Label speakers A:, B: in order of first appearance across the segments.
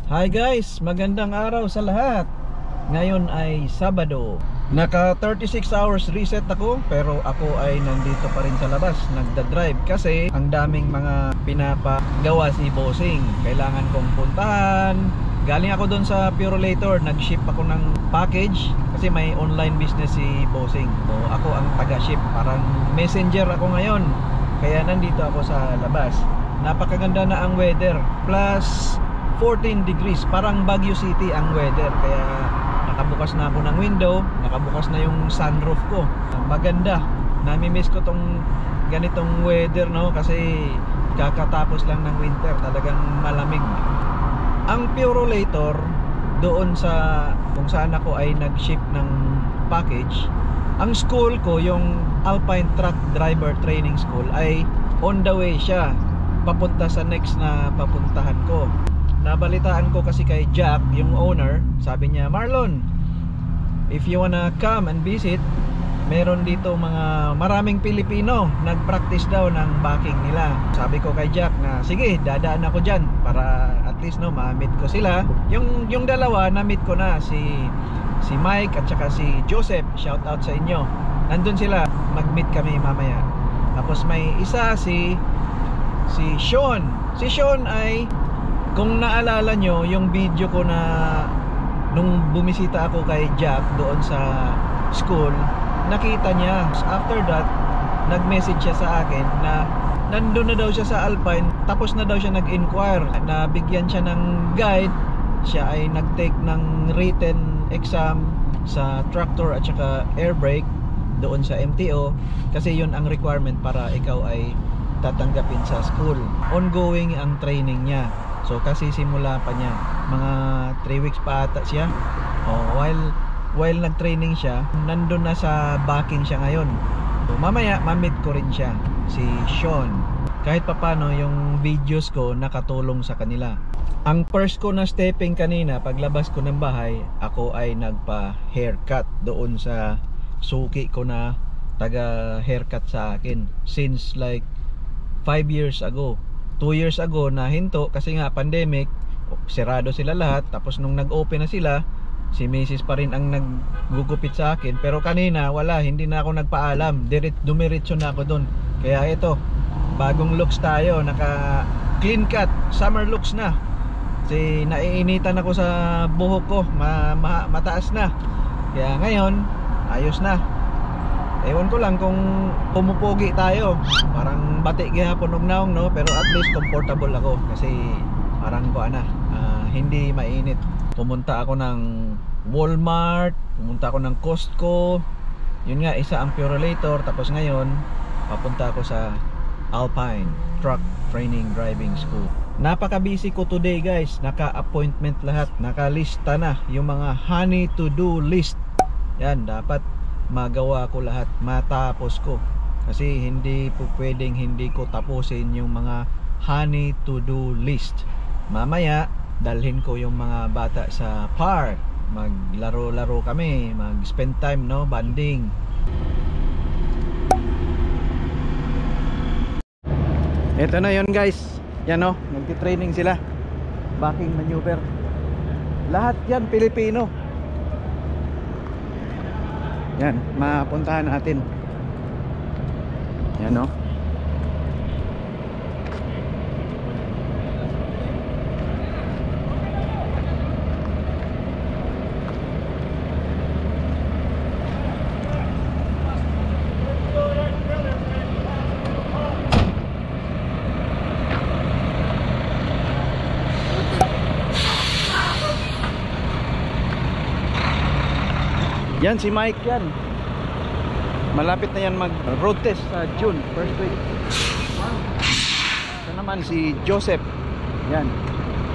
A: Hi guys, magandang araw sa lahat. Ngayon ay Sabado. Naka 36 hours reset ako, pero ako ay nandito pa rin sa labas, nagda-drive kasi ang daming mga pinapagawa si Bossing. Kailangan kong puntahan. Galing ako doon sa Purolator, nag-ship ako ng package kasi may online business si Bossing. So, ako ang taga-ship, parang messenger ako ngayon. Kaya nandito ako sa labas. Napakaganda na ang weather. Plus 14 degrees, parang Baguio City ang weather. Kaya nakabukas na ako ng window, nakabukas na yung sunroof ko. Maganda. Nami-miss ko tong ganitong weather, no, kasi kakatapos lang ng winter, talagang malamig. Ang Purolator doon sa kung saan ako ay nag-ship ng package, ang school ko, yung Alpine Truck Driver Training School, ay on the way siya papunta sa next na papuntahan ko. Nabalitaan ko kasi kay Jack, yung owner, sabi niya, Marlon, if you wanna come and visit, meron dito maraming Pilipino nag-practice daw ng backing nila. Sabi ko kay Jack na sige, dadaan ako dyan para at least, no, ma-meet ko sila. Yung dalawa na-meet ko na, si Mike at saka si Joseph. Shout out sa inyo. Nandun sila, mag-meet kami mamaya. Tapos may isa si Sean. Si Sean ay, kung naalala nyo yung video ko na nung bumisita ako kay Jack doon sa school, nakita niya. After that, nag-message siya sa akin na nandun na daw siya sa Alpine, tapos na daw siya nag-inquire, na bigyan siya ng guide. Siya ay nag-take ng written exam sa tractor at saka air brake doon sa MTO, kasi yun ang requirement para ikaw ay tatanggapin sa school. Ongoing ang training niya. So kasi simula pa niya, mga 3 weeks pa ata siya. While nag-training siya, nandun na sa backing siya ngayon. So mamaya ma-meet ko rin siya, si Sean. Kahit papano yung videos ko nakatulong sa kanila. Ang first ko na stepping kanina, paglabas ko ng bahay, ako ay nagpa-haircut doon sa suki ko na taga-haircut sa akin. Since like 5 years ago. 2 years ago na hinto kasi nga pandemic, sirado sila lahat. Tapos nung nag-open na sila, si Mrs. pa rin ang naggugupit sa akin. Pero kanina wala, hindi na ako nagpaalam, dumiretso na ako doon. Kaya ito, bagong looks tayo, naka clean cut, summer looks na. Kasi naiinitan ako sa buhok ko, mataas na. Kaya ngayon, ayos na. Ewan ko lang kung pumupogi tayo, parang bati gihapon og naong, no, pero at least comfortable ako kasi parang hindi mainit. Pumunta ako ng Walmart, pumunta ako ng Costco. Yun nga, isa ang Purolator. Tapos ngayon papunta ako sa Alpine Truck Training Driving School. Napaka-busy ko today guys, naka-appointment lahat, nakalista na yung mga honey to do list. Yan, dapat magawa ko lahat, matapos ko, kasi hindi po pwedeng hindi ko tapusin yung mga honey to do list. Mamaya dalhin ko yung mga bata sa park, maglaro-laro kami, mag-spend time, no, bonding. Ito na yon guys, yan, no, nagti-training sila, backing maneuver, lahat yan Pilipino. Yan, mapuntahan natin. Yan, no. Yan si Mike yan. Malapit na yan mag road test sa June, first week. Ito naman si Joseph. Yan,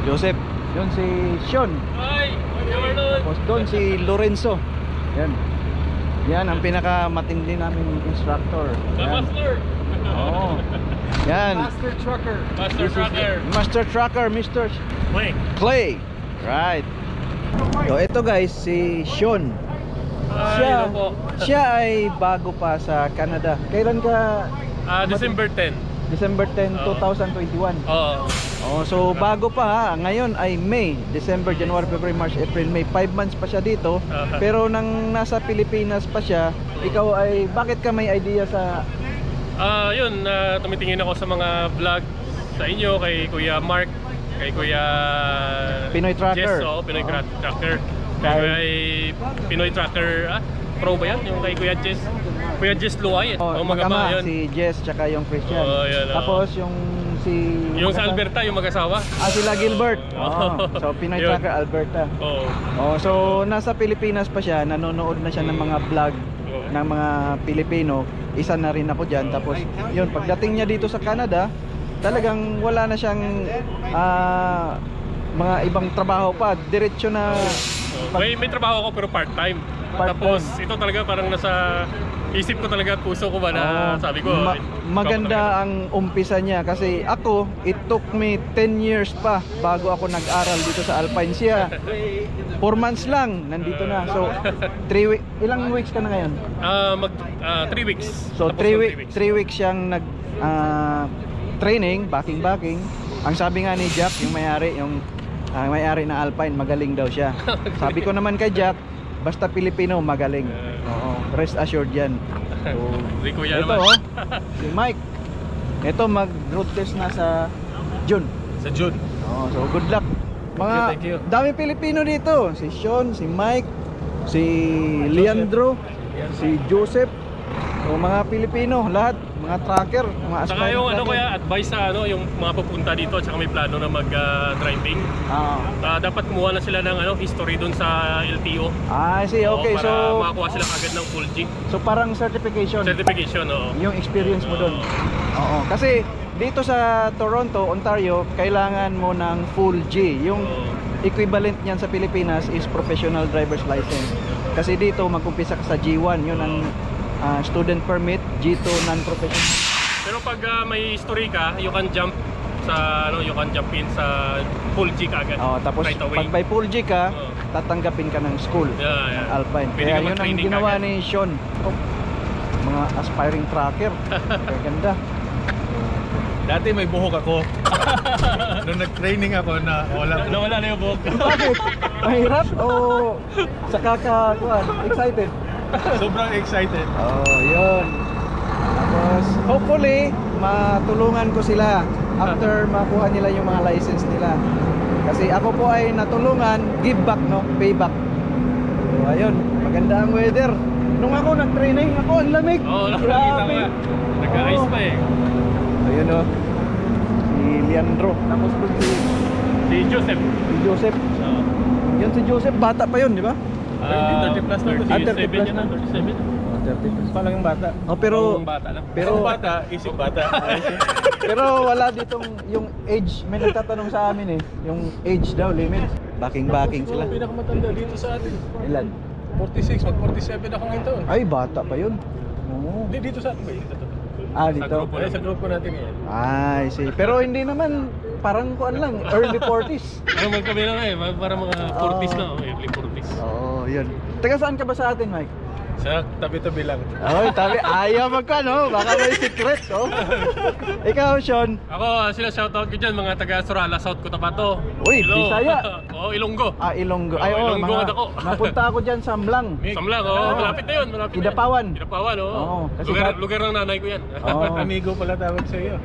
A: Joseph. Yun si Sean. Tapos doon si Lorenzo. Yan. Yan ang pinakamatindi namin instructor. Yan. Oh. Yan.
B: Master Trucker.
A: Master Trucker, Mr. Clay. Right. So ito guys, si Sean. Siya ay bago pa sa Canada. Kailan ka?
B: December 10.
A: December 10, 2021.
B: Oo.
A: Oh, so bago pa ha. Ngayon ay May, December, January, February, March, April, May. 5 months pa siya dito. Pero nang nasa Pilipinas pa siya, ikaw ay bakit ka may idea sa
B: Yun, tumitingin ako sa mga vlog sa inyo, kay Kuya Mark, kay Kuya
A: Pinoy Tracker?
B: Jess, Pinoy Tracker. Kay Pinoy Tracker, Pro ba yan? Yung kay Kuya Jess Luay.
A: mag-ama, si Jess tsaka yung Christian. Tapos yung
B: sa Alberta, yung mag-asawa.
A: Sila Gilbert. So Pinoy Tracker Alberta. So nasa Pilipinas pa siya, nanonood na siya ng mga vlog ng mga Pilipino. Isa na rin ako dyan. Tapos yun, pagdating niya dito sa Canada, talagang wala na siyang mga ibang trabaho pa. Diretso na
B: may trabaho ako pero part-time. Tapos ito talaga parang nasa isip ko talaga, puso ko ba na sabi ko
A: maganda ang umpisa niya. Kasi ako, it took me 10 years pa bago ako nag-aral dito sa Alpine. Siya 4 months lang nandito na. So 3 weeks, ilang weeks ka na ngayon?
B: 3 weeks.
A: So 3 weeks siyang nag training, backing. Ang sabi nga ni Jack, yung may-ari na Alpine, magaling daw siya. Sabi ko naman kay Jack, basta Pilipino magaling. Rest assured yan. So, ito si Mike. Ito mag-road test na sa June. So good luck. Thank you. Dami Pilipino dito. Si Sean, si Mike, si Leandro, si Joseph. So mga Pilipino, lahat, mga tracker, mga aspiring.
B: Saka yung kaya advice sa yung mga pupunta dito at saka may plano na mag-driving. Dapat kumuha na sila ng history dun sa LTO.
A: Okay.
B: Para
A: so
B: makakuha sila agad ng full G.
A: So parang certification. Yung experience mo dun. Kasi dito sa Toronto, Ontario, kailangan mo ng full G. Yung equivalent niyan sa Pilipinas is professional driver's license. Kasi dito mag-umpisa ka sa G1, yun ang student permit, G2 non-professional.
B: Pero pag may history ka, you can jump in sa full G agad.
A: Tapos
B: right away.
A: pag may full G ka, tatanggapin ka ng school, ng Alpine. Kaya yun ang ginawa ni Sean. Mga aspiring tracker. Ganda.
C: Dati may buhok ako. Nung nag-training ako nawala na yung buhok.
A: Bakit? Mahirap o saka ka excited?
C: Sobrang excited.
A: Yun. Tapos hopefully matulungan ko sila after makuha nila yung mga license nila. Kasi ako po ay natulungan, give back, payback. So ayun, maganda ang weather. Nung ako nag-training, ang lamig.
B: Nakakita ko. Nagka-ice pa eh.
A: Ayun si Leandro. Tapos
B: si Joseph.
A: Yun si Joseph, bata pa yun, di ba?
C: 30 plus na.
B: 37 yan na, 37.
A: 30
C: Pa lang yung bata.
A: Pero
C: isip bata.
A: pero wala ditong yung age. May nagtatanong sa amin yung age daw limit. Backing sila.
C: Yung pinakamatanda dito sa atin.
A: Ilan?
C: 46, mag-47 ako ngayon taon.
A: Ay, bata pa yun.
C: Hindi dito sa atin ba?
A: Dito.
C: Sa grupo natin yan.
A: See. Pero hindi naman, parang lang, early 40s.
B: Naman kami na para mga 40s na, early 40s.
A: Yun. Taga saan ka ba sa atin, Mike?
C: Sa tabi-tabi lang.
A: Tabi. Ayaw baka may secret, Ikaw, Sean?
B: Ako, sila shoutout ko dyan, mga taga Surala, South Cotabato.
A: Uy, Bisaya.
B: Ilonggo.
A: Ilonggo.
B: Ilonggo ako.
A: Napunta ako dyan sa Mlang.
B: Samlang, malapit na yun.
A: Kidapawan,
B: kasi lugar ng nanay ko yan.
C: Amigo pala tawag sa iyo.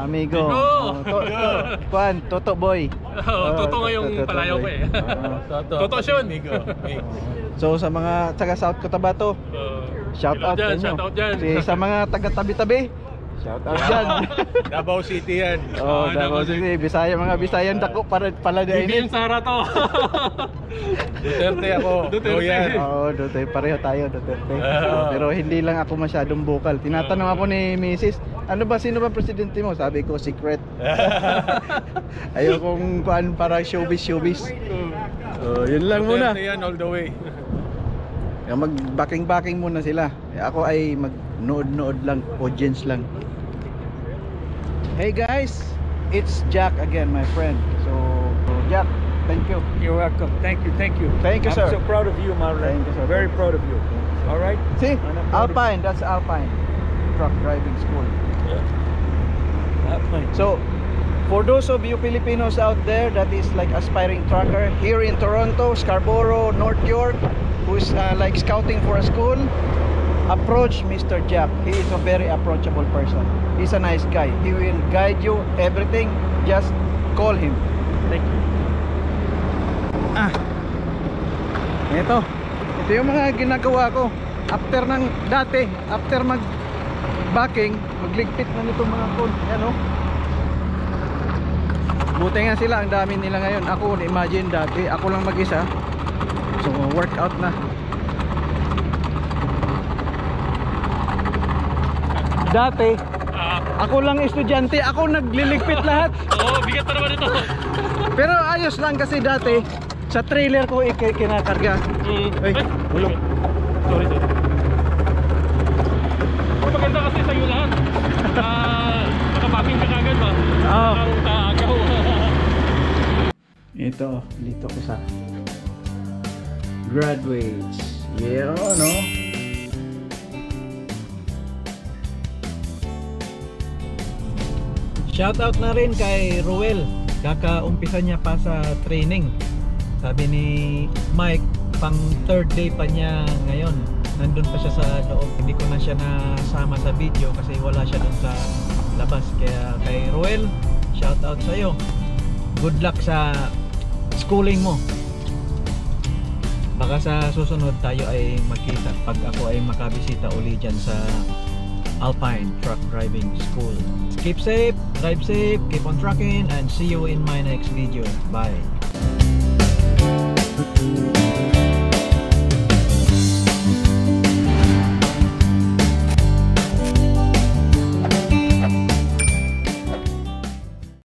A: Amigo. Toto boy.
B: Toto nga yung palayaw ko Toto Sean.
A: So sa mga taga South Cotabato, shout out sa inyo. Sa mga taga tabi-tabi, shout out dyan.
C: Davao City yan.
A: Davao City, Bisaya, mga Bisayan dako pala din.
B: BBM Sara to.
C: Duterte ako.
A: Duterte, pareho tayo, Duterte. Pero hindi lang ako masyadong vocal. Tinatanong ako ni Mrs. Sino ba presidente mo? Sabi ko, secret. Ayokong para showbiz. Yun lang muna.
C: Duterte yan all the way.
A: Mag-backing muna sila. Ako ay mag-nood lang, audience lang. Hey guys, it's Jack again, my friend. So Jack, thank you.
C: You're welcome. Thank you.
A: Thank you, sir.
C: I'm so proud of you, Marlon.
A: Thank you, sir.
C: Very proud of you. All right?
A: See, Alpine, that's Alpine truck driving school.
C: Yeah. Alpine.
A: So For those of you Filipinos out there that is like aspiring trucker here in Toronto, Scarborough, North York, who's like scouting for a school, approach Mr. Jack. He is a very approachable person. He's a nice guy. He will guide you everything. Just call him.
B: Thank you.
A: Ito yung mga ginagawa ko after ng dati, after mag backing, magligpit na nito mga code. Ano? Buti nga sila, ang dami nila ngayon. Ako, imagine dati, ako lang mag-isa. So, workout na. Dati, ako lang estudyante, ako nagliligpit lahat.
B: Oo, bigat pa naman ito.
A: Pero ayos lang kasi dati, sa trailer ko kinakarga. Ay, bulong.
B: Sorry. Maganda kasi sa'yo lahat. Nakabaking ka kagad ba?
A: Oo.
B: Ang kaagaw.
A: Ito, dito ko sa graduates. Yeah, no? Shoutout na rin kay Ruel. Kakaumpisa niya pa sa training. Sabi ni Mike, pang third day pa niya ngayon. Nandun pa siya sa loob. Hindi ko na siya nasama sa video kasi wala siya dun sa labas. Kaya kay Ruel, shoutout sa'yo. Good luck sa schooling mo. Baka sa susunod tayo ay magkita pag ako ay makabisita uli dyan sa Alpine Truck Driving School. Keep safe, drive safe, keep on trucking, and see you in my next video. Bye.